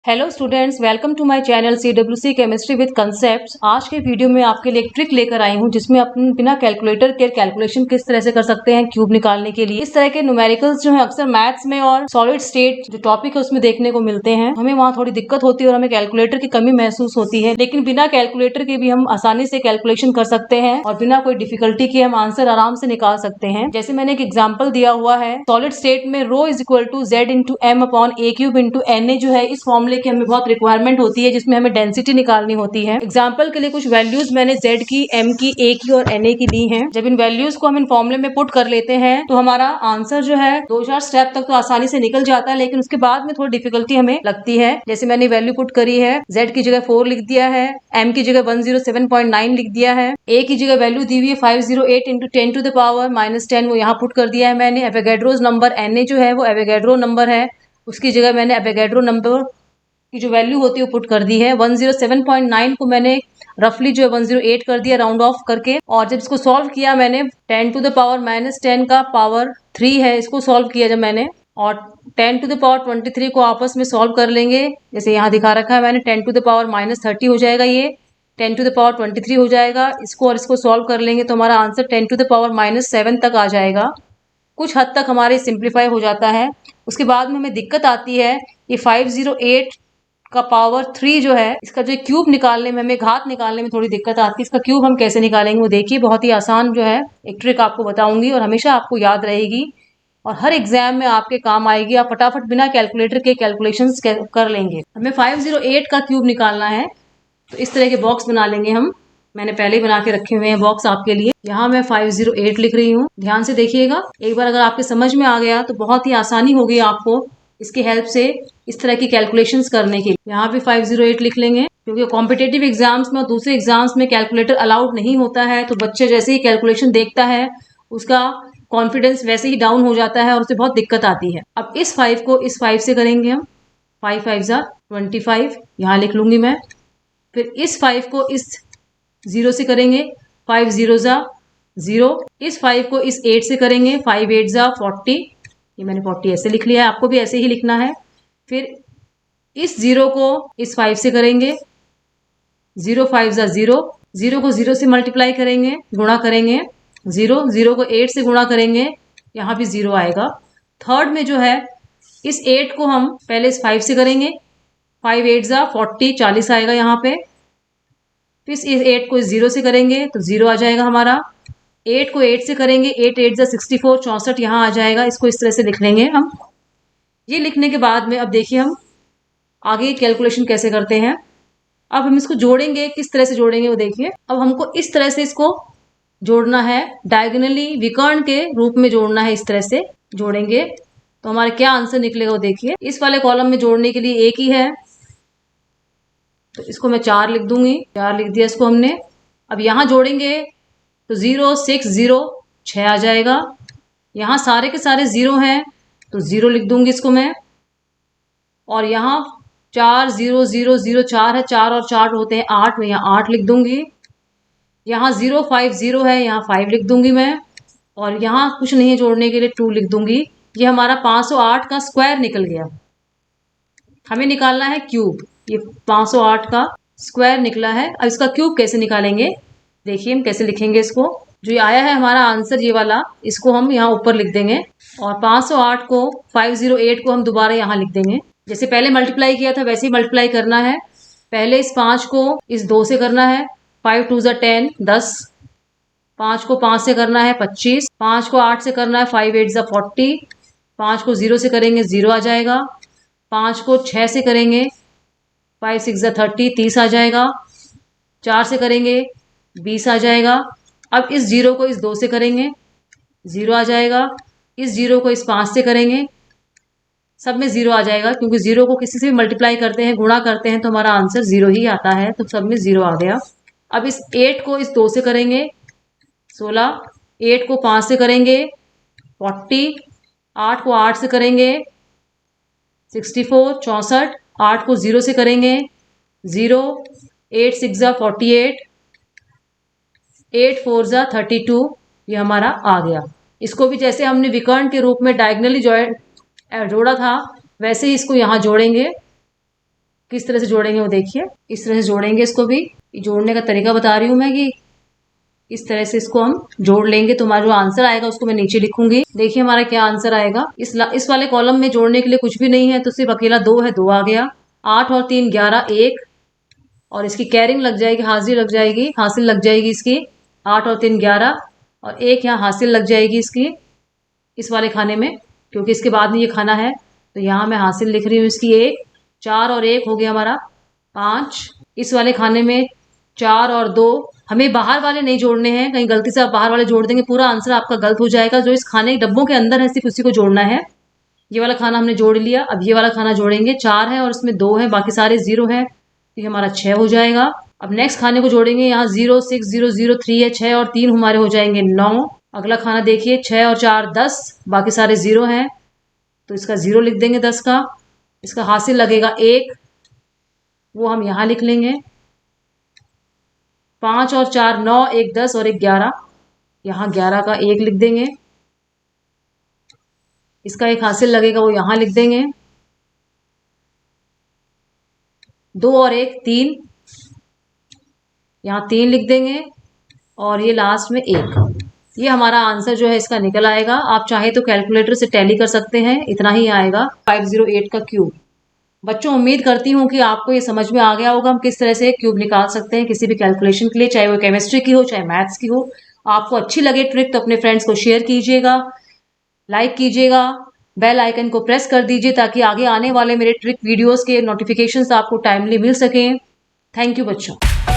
Hello students, welcome to my channel CWC chemistry with concepts. आज के video में आपके लिए एक ट्रिक लेकर आई हूं जिसमें अपन बिना कैलकुलेटर के कैलकुलेशन किस तरह से कर सकते हैं क्यूब निकालने के लिए। इस तरह के न्यूमेरिकल्स जो है अक्सर मैथ्स में और सॉलिड स्टेट जो टॉपिक है उसमें देखने को मिलते हैं। हमें वहाँ थोड़ी दिक्कत होती है और हमें कैलकुलेटर की कमी महसूस होती है, लेकिन बिना कैलकुलेटर के भी हम आसानी से कैलकुलेशन कर सकते हैं और बिना कोई डिफिकल्टी के हम आंसर आराम से निकाल सकते हैं। जैसे मैंने एक एग्जाम्पल दिया हुआ है, सॉलिड स्टेट में rho is equal to Z into M upon A cube into N A जो है, इस फॉर्मूले की हमें बहुत रिक्वायरमेंट होती है जिसमें हमें डेंसिटी निकालनी होती है। एग्जाम्पल के लिए कुछ वैल्यूज मैंने जेड की, एम की, ए की और एन ए की दी हैं। जब इन वैल्यूज को हम इन फॉर्मूले में पुट कर लेते हैं तो हमारा आंसर जो है 2-4 स्टेप तक तो आसानी से निकल जाता है, लेकिन उसके बाद में थोड़ी डिफिकल्टी हमें लगती है। जैसे मैंने वैल्यू पुट करी है, जेड की जगह 4 लिख दिया है, एम की जगह 107.9 लिख दिया है, ए की जगह वैल्यू दी हुई है 508 इंटू 10 टू द पावर -10, वो यहाँ पुट कर दिया है मैंने। एवोगैड्रोस नंबर एन ए जो है वो एवोगैड्रो नंबर है, उसकी जगह मैंने एवोगैड्रो नंबर की जो वैल्यू होती है वो पुट कर दी है। 107.9 को मैंने रफली जो है 108 कर दिया राउंड ऑफ करके, और जब इसको सॉल्व किया मैंने 10 टू द पावर -10 का पावर 3 है, इसको सॉल्व किया जब मैंने, और 10 टू द पावर 23 को आपस में सॉल्व कर लेंगे। जैसे यहाँ दिखा रखा है मैंने, 10 टू द पावर -30 हो जाएगा, ये 10 टू द पावर 23 हो जाएगा। इसको और इसको सॉल्व कर लेंगे तो हमारा आंसर 10 टू द पावर -7 तक आ जाएगा। कुछ हद तक हमारे सिंप्लीफाई हो जाता है। उसके बाद में हमें दिक्कत आती है, ये 508 का पावर 3 जो है, इसका जो क्यूब निकालने में, हमें घात निकालने में थोड़ी दिक्कत आती है। इसका क्यूब हम कैसे निकालेंगे वो देखिए, बहुत ही आसान जो है एक ट्रिक आपको बताऊंगी और हमेशा आपको याद रहेगी और हर एग्जाम में आपके काम आएगी। आप फटाफट बिना कैलकुलेटर के कैलकुलेशंस कर लेंगे। हमें 508 का क्यूब निकालना है तो इस तरह के बॉक्स बना लेंगे हम। मैंने पहले ही बना के रखे हुए हैं बॉक्स आपके लिए। यहाँ मैं 508 लिख रही हूँ, ध्यान से देखिएगा। एक बार अगर आपके समझ में आ गया तो बहुत ही आसानी होगी आपको इसकी हेल्प से इस तरह की कैलकुलेशंस करने की। यहाँ भी 508 लिख लेंगे, क्योंकि कॉम्पिटेटिव एग्जाम्स में और दूसरे एग्जाम्स में कैलकुलेटर अलाउड नहीं होता है, तो बच्चे जैसे ही कैलकुलेशन देखता है उसका कॉन्फिडेंस वैसे ही डाउन हो जाता है और उसे बहुत दिक्कत आती है। अब इस 5 को इस 5 से करेंगे हम। 5 5 जा 25, यहाँ लिख लूंगी मैं। फिर इस 5 को इस 0 से करेंगे, 5 0 जा 0। इस 5 को इस 8 से करेंगे, 5 8 जा 40, ये मैंने 40 ऐसे लिख लिया है, आपको भी ऐसे ही लिखना है। फिर इस 0 को इस 5 से करेंगे, 0 5 जा 0, 0 को 0 से मल्टीप्लाई करेंगे, गुणा करेंगे, 0 0 को 8 से गुणा करेंगे, यहाँ भी 0 आएगा। थर्ड में जो है, इस 8 को हम पहले इस 5 से करेंगे, 5 8 जा 40, 40 आएगा यहाँ पे। फिर इस 8 को इस 0 से करेंगे तो 0 आ जाएगा हमारा। 8 को 8 से करेंगे, 8 8 जा 64, 64 यहाँ आ जाएगा। इसको इस तरह से लिख लेंगे हम। ये लिखने के बाद में अब देखिए हम आगे कैलकुलेशन कैसे करते हैं। अब हम इसको जोड़ेंगे, किस तरह से जोड़ेंगे वो देखिए। अब हमको इस तरह से इसको जोड़ना है, डायगोनली विकर्ण के रूप में जोड़ना है। इस तरह से जोड़ेंगे तो हमारा क्या आंसर निकलेगा वो देखिए। इस वाले कॉलम में जोड़ने के लिए एक ही है, तो इसको मैं 4 लिख दूंगी, 4 लिख दिया इसको हमने। अब यहाँ जोड़ेंगे तो 0 6 0 6 आ जाएगा। यहाँ सारे के सारे 0 हैं तो 0 लिख दूंगी इसको मैं। और यहाँ 4 0 0 0 4 है, 4 और 4 होते हैं 8, मैं यहाँ 8 लिख दूंगी। यहाँ 0 5 0 है, यहाँ 5 लिख दूंगी मैं। और यहाँ कुछ नहीं जोड़ने के लिए 2 लिख दूंगी। ये हमारा 508 का स्क्वायर निकल गया। हमें निकालना है क्यूब। ये 508 का स्क्वायर निकला है। अब इसका क्यूब कैसे निकालेंगे देखिए, हम कैसे लिखेंगे इसको। जो ये आया है हमारा आंसर, ये वाला, इसको हम यहाँ ऊपर लिख देंगे और 508 को 508 को हम दोबारा यहाँ लिख देंगे। जैसे पहले मल्टीप्लाई किया था वैसे ही मल्टीप्लाई करना है। पहले इस 5 को इस 2 से करना है, 5 2 जा 10 10। 5 को 5 से करना है 25, 5 को 8 से करना है 5 8 जा 40, 5 को 0 से करेंगे 0 आ जाएगा। 5 को 6 से करेंगे, 5 6 जा 30, 30 आ जाएगा। 4 से करेंगे 20 आ जाएगा। अब इस 0 को इस 2 से करेंगे, 0 आ जाएगा। इस 0 को इस 5 से करेंगे, सब में 0 आ जाएगा, क्योंकि 0 को किसी से भी मल्टीप्लाई करते हैं, गुणा करते हैं तो हमारा आंसर 0 ही आता है, तो सब में 0 आ गया। अब इस 8 को इस 2 से करेंगे, 16। 8 को 5 से करेंगे 40, 8 को 8 से करेंगे 64 64, 8 को 0 से करेंगे 0, 8 6 जा 48, 8 4 जा 32, ये हमारा आ गया। इसको भी जैसे हमने विकर्ण के रूप में डायगनली जोड़ा था वैसे ही इसको यहाँ जोड़ेंगे। किस तरह से जोड़ेंगे वो देखिए, इस तरह से जोड़ेंगे इसको भी। जोड़ने का तरीका बता रही हूँ मैं कि इस तरह से इसको हम जोड़ लेंगे तो हमारा जो आंसर आएगा उसको मैं नीचे लिखूंगी। देखिए हमारा क्या आंसर आएगा। इस वाले कॉलम में जोड़ने के लिए कुछ भी नहीं है तो सिर्फ अकेला 2 है, 2 आ गया। 8 और 3 11, 1 और इसकी कैरिंग लग जाएगी, हाजिर लग जाएगी, हासिल लग जाएगी इसकी। 8 और 3 11 और 1 यहाँ हासिल लग जाएगी इसकी, इस वाले खाने में, क्योंकि इसके बाद में ये खाना है तो यहाँ मैं हासिल लिख रही हूँ इसकी 1। 4 और 1 हो गया हमारा 5। इस वाले खाने में 4 और 2, हमें बाहर वाले नहीं जोड़ने हैं, कहीं गलती से आप बाहर वाले जोड़ देंगे पूरा आंसर आपका गलत हो जाएगा। जो इस खाने के डब्बों के अंदर है सिर्फ उसी को जोड़ना है। ये वाला खाना हमने जोड़ लिया, अब ये वाला खाना जोड़ेंगे। 4 है और इसमें 2 है, बाकी सारे 0 है, तो ये हमारा 6 हो जाएगा। अब नेक्स्ट खाने को जोड़ेंगे, यहाँ 0 6 0 0 3 है, 6 और 3 हमारे हो जाएंगे 9। अगला खाना देखिए 6 और 4 10, बाकी सारे 0 हैं तो इसका 0 लिख देंगे 10 का। इसका हासिल लगेगा 1, वो हम यहाँ लिख लेंगे। 5 और 4 9, 1 10 और 1 11, यहाँ 11 का 1 लिख देंगे। इसका एक हासिल लगेगा वो यहाँ लिख देंगे। 2 और 1 3, यहाँ 3 लिख देंगे और ये लास्ट में 1। ये हमारा आंसर जो है इसका निकल आएगा। आप चाहे तो कैलकुलेटर से टैली कर सकते हैं, इतना ही आएगा 508 का क्यूब। बच्चों उम्मीद करती हूँ कि आपको ये समझ में आ गया होगा हम किस तरह से क्यूब निकाल सकते हैं किसी भी कैलकुलेशन के लिए, चाहे वो केमिस्ट्री की हो चाहे मैथ्स की हो। आपको अच्छी लगे ट्रिक तो अपने फ्रेंड्स को शेयर कीजिएगा, लाइक कीजिएगा, बेल आइकन को प्रेस कर दीजिए ताकि आगे आने वाले मेरे ट्रिक वीडियोस के नोटिफिकेशंस आपको टाइमली मिल सकें। थैंक यू बच्चों।